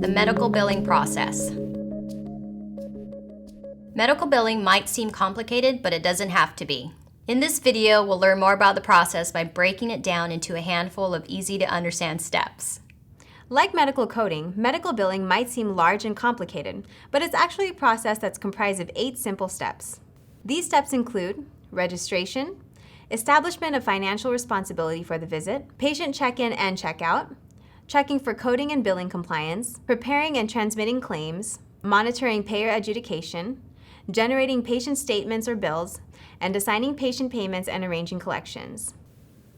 the medical billing process. Medical billing might seem complicated, but it doesn't have to be. In this video, we'll learn more about the process by breaking it down into a handful of easy-to-understand steps. Like medical coding, medical billing might seem large and complicated, but it's actually a process that's comprised of 8 simple steps. These steps include registration, establishment of financial responsibility for the visit, patient check-in and check-out, checking for coding and billing compliance, preparing and transmitting claims, monitoring payer adjudication, generating patient statements or bills, and assigning patient payments and arranging collections.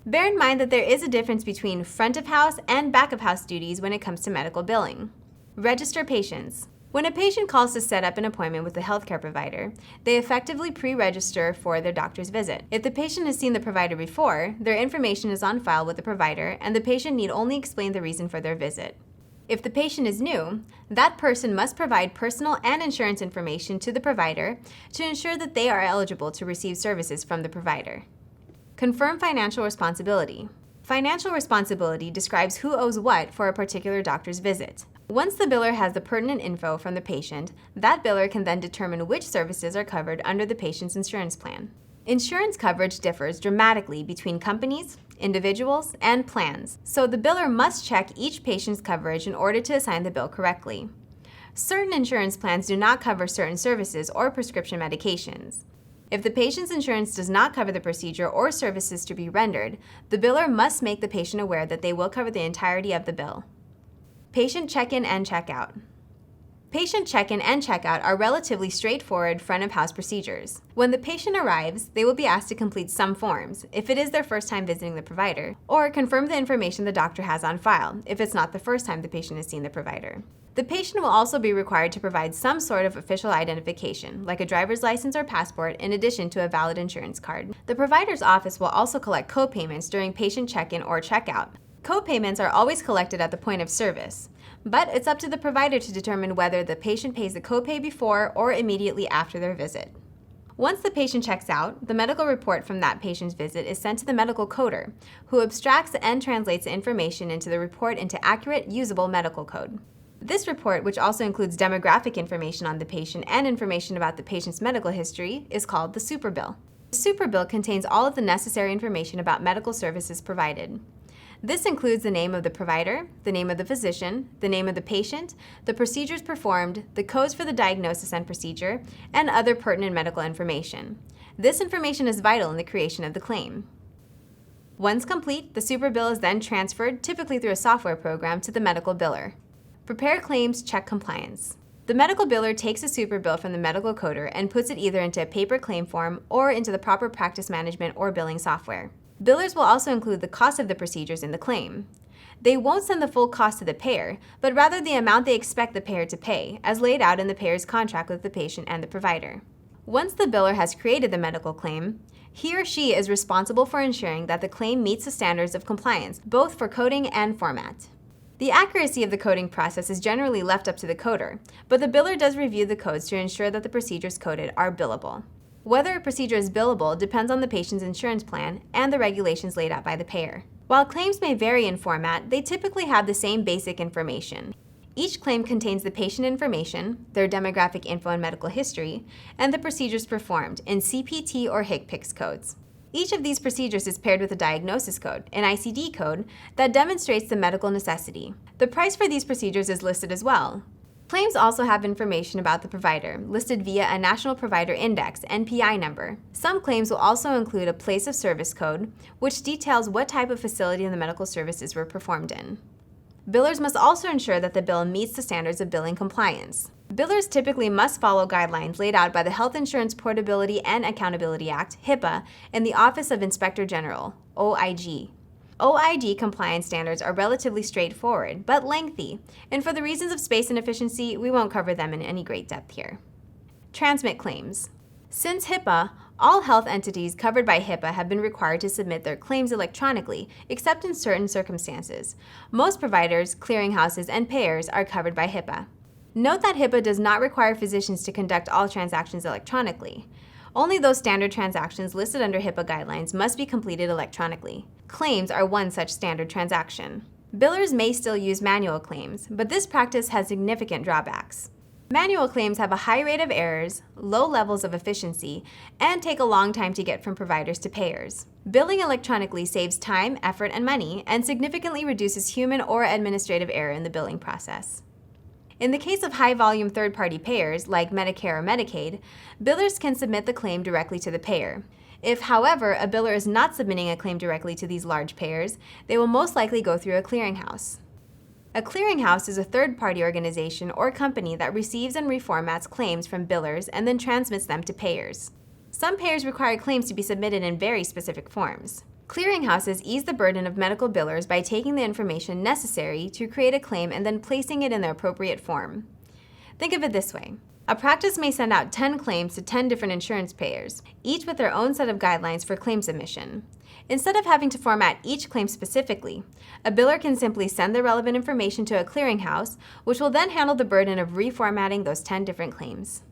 Bear in mind that there is a difference between front-of-house and back-of-house duties when it comes to medical billing. Register patients. When a patient calls to set up an appointment with a healthcare provider, they effectively pre-register for their doctor's visit. If the patient has seen the provider before, their information is on file with the provider, and the patient need only explain the reason for their visit. If the patient is new, that person must provide personal and insurance information to the provider to ensure that they are eligible to receive services from the provider. Confirm financial responsibility. Financial responsibility describes who owes what for a particular doctor's visit. Once the biller has the pertinent info from the patient, that biller can then determine which services are covered under the patient's insurance plan. Insurance coverage differs dramatically between companies, individuals, and plans, so the biller must check each patient's coverage in order to assign the bill correctly. Certain insurance plans do not cover certain services or prescription medications. If the patient's insurance does not cover the procedure or services to be rendered, the biller must make the patient aware that they will cover the entirety of the bill. Patient check-in and check-out. Patient check-in and check-out are relatively straightforward front-of-house procedures. When the patient arrives, they will be asked to complete some forms, if it is their first time visiting the provider, or confirm the information the doctor has on file, if it's not the first time the patient has seen the provider. The patient will also be required to provide some sort of official identification, like a driver's license or passport, in addition to a valid insurance card. The provider's office will also collect co-payments during patient check-in or check-out. Co-payments are always collected at the point of service, but it's up to the provider to determine whether the patient pays the copay before or immediately after their visit. Once the patient checks out, the medical report from that patient's visit is sent to the medical coder, who abstracts and translates the information into the report into accurate, usable medical code. This report, which also includes demographic information on the patient and information about the patient's medical history, is called the superbill. The superbill contains all of the necessary information about medical services provided. This includes the name of the provider, the name of the physician, the name of the patient, the procedures performed, the codes for the diagnosis and procedure, and other pertinent medical information. This information is vital in the creation of the claim. Once complete, the superbill is then transferred, typically through a software program, to the medical biller. Prepare claims, check compliance. The medical biller takes a superbill from the medical coder and puts it either into a paper claim form or into the proper practice management or billing software. Billers will also include the cost of the procedures in the claim. They won't send the full cost to the payer, but rather the amount they expect the payer to pay, as laid out in the payer's contract with the patient and the provider. Once the biller has created the medical claim, he or she is responsible for ensuring that the claim meets the standards of compliance, both for coding and format. The accuracy of the coding process is generally left up to the coder, but the biller does review the codes to ensure that the procedures coded are billable. Whether a procedure is billable depends on the patient's insurance plan and the regulations laid out by the payer. While claims may vary in format, they typically have the same basic information. Each claim contains the patient information, their demographic info and medical history, and the procedures performed in CPT or HCPCS codes. Each of these procedures is paired with a diagnosis code, an ICD code, that demonstrates the medical necessity. The price for these procedures is listed as well. Claims also have information about the provider, listed via a National Provider Index, NPI number. Some claims will also include a place of service code, which details what type of facility the medical services were performed in. Billers must also ensure that the bill meets the standards of billing compliance. Billers typically must follow guidelines laid out by the Health Insurance Portability and Accountability Act, HIPAA, and the Office of Inspector General, OIG. OIG compliance standards are relatively straightforward, but lengthy, and for the reasons of space and efficiency, we won't cover them in any great depth here. Transmit claims. Since HIPAA, all health entities covered by HIPAA have been required to submit their claims electronically, except in certain circumstances. Most providers, clearinghouses, and payers are covered by HIPAA. Note that HIPAA does not require physicians to conduct all transactions electronically. Only those standard transactions listed under HIPAA guidelines must be completed electronically. Claims are one such standard transaction. Billers may still use manual claims, but this practice has significant drawbacks. Manual claims have a high rate of errors, low levels of efficiency, and take a long time to get from providers to payers. Billing electronically saves time, effort, and money, and significantly reduces human or administrative error in the billing process. In the case of high-volume third-party payers, like Medicare or Medicaid, billers can submit the claim directly to the payer. If, however, a biller is not submitting a claim directly to these large payers, they will most likely go through a clearinghouse. A clearinghouse is a third-party organization or company that receives and reformats claims from billers and then transmits them to payers. Some payers require claims to be submitted in very specific forms. Clearinghouses ease the burden of medical billers by taking the information necessary to create a claim and then placing it in the appropriate form. Think of it this way. A practice may send out 10 claims to 10 different insurance payers, each with their own set of guidelines for claim submission. Instead of having to format each claim specifically, a biller can simply send the relevant information to a clearinghouse, which will then handle the burden of reformatting those 10 different claims.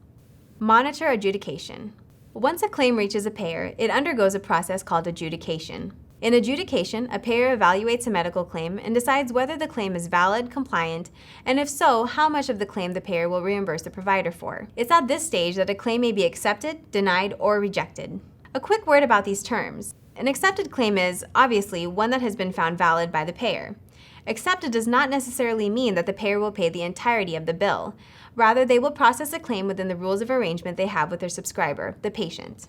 Monitor adjudication. Once a claim reaches a payer, it undergoes a process called adjudication. In adjudication, a payer evaluates a medical claim and decides whether the claim is valid, compliant, and if so, how much of the claim the payer will reimburse the provider for. It's at this stage that a claim may be accepted, denied, or rejected. A quick word about these terms. An accepted claim is, obviously, one that has been found valid by the payer. Accepted does not necessarily mean that the payer will pay the entirety of the bill. Rather, they will process a claim within the rules of arrangement they have with their subscriber, the patient.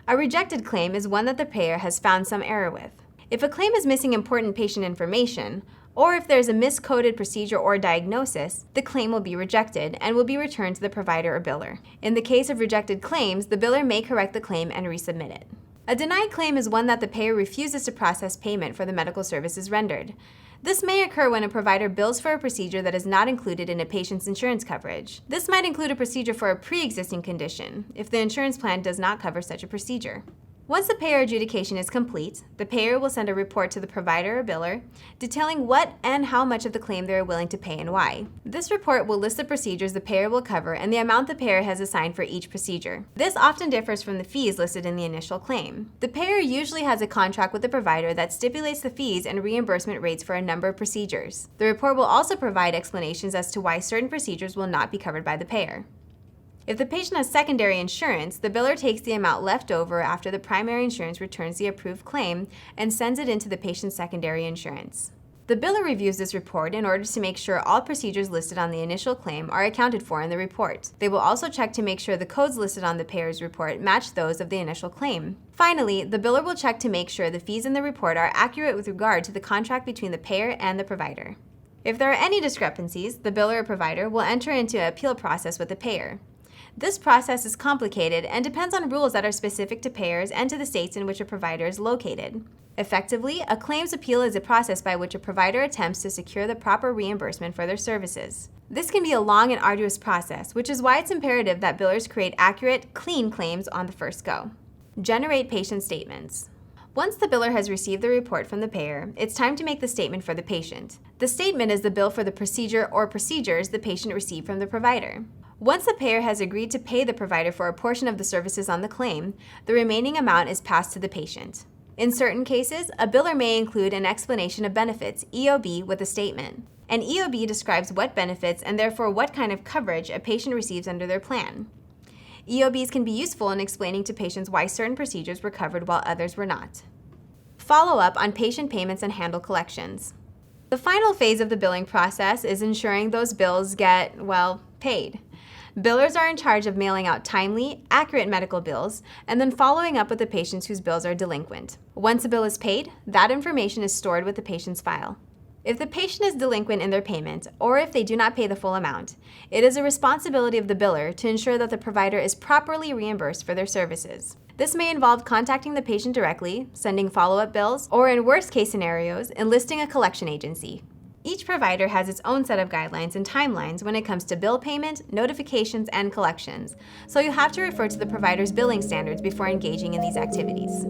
A rejected claim is one that the payer has found some error with. If a claim is missing important patient information, or if there's a miscoded procedure or diagnosis, the claim will be rejected and will be returned to the provider or biller. In the case of rejected claims, the biller may correct the claim and resubmit it. A denied claim is one that the payer refuses to process payment for the medical services rendered. This may occur when a provider bills for a procedure that is not included in a patient's insurance coverage. This might include a procedure for a pre-existing condition, if the insurance plan does not cover such a procedure. Once the payer adjudication is complete, the payer will send a report to the provider or biller detailing what and how much of the claim they are willing to pay and why. This report will list the procedures the payer will cover and the amount the payer has assigned for each procedure. This often differs from the fees listed in the initial claim. The payer usually has a contract with the provider that stipulates the fees and reimbursement rates for a number of procedures. The report will also provide explanations as to why certain procedures will not be covered by the payer. If the patient has secondary insurance, the biller takes the amount left over after the primary insurance returns the approved claim and sends it into the patient's secondary insurance. The biller reviews this report in order to make sure all procedures listed on the initial claim are accounted for in the report. They will also check to make sure the codes listed on the payer's report match those of the initial claim. Finally, the biller will check to make sure the fees in the report are accurate with regard to the contract between the payer and the provider. If there are any discrepancies, the biller or provider will enter into an appeal process with the payer. This process is complicated and depends on rules that are specific to payers and to the states in which a provider is located. Effectively, a claims appeal is a process by which a provider attempts to secure the proper reimbursement for their services. This can be a long and arduous process, which is why it's imperative that billers create accurate, clean claims on the first go. Generate patient statements. Once the biller has received the report from the payer, it's time to make the statement for the patient. The statement is the bill for the procedure or procedures the patient received from the provider. Once the payer has agreed to pay the provider for a portion of the services on the claim, the remaining amount is passed to the patient. In certain cases, a biller may include an explanation of benefits, EOB, with a statement. An EOB describes what benefits and therefore what kind of coverage a patient receives under their plan. EOBs can be useful in explaining to patients why certain procedures were covered while others were not. Follow up on patient payments and handle collections. The final phase of the billing process is ensuring those bills get, paid. Billers are in charge of mailing out timely, accurate medical bills and then following up with the patients whose bills are delinquent. Once a bill is paid, that information is stored with the patient's file. If the patient is delinquent in their payment, or if they do not pay the full amount, it is a responsibility of the biller to ensure that the provider is properly reimbursed for their services. This may involve contacting the patient directly, sending follow-up bills, or in worst-case scenarios, enlisting a collection agency. Each provider has its own set of guidelines and timelines when it comes to bill payment, notifications, and collections, so you have to refer to the provider's billing standards before engaging in these activities.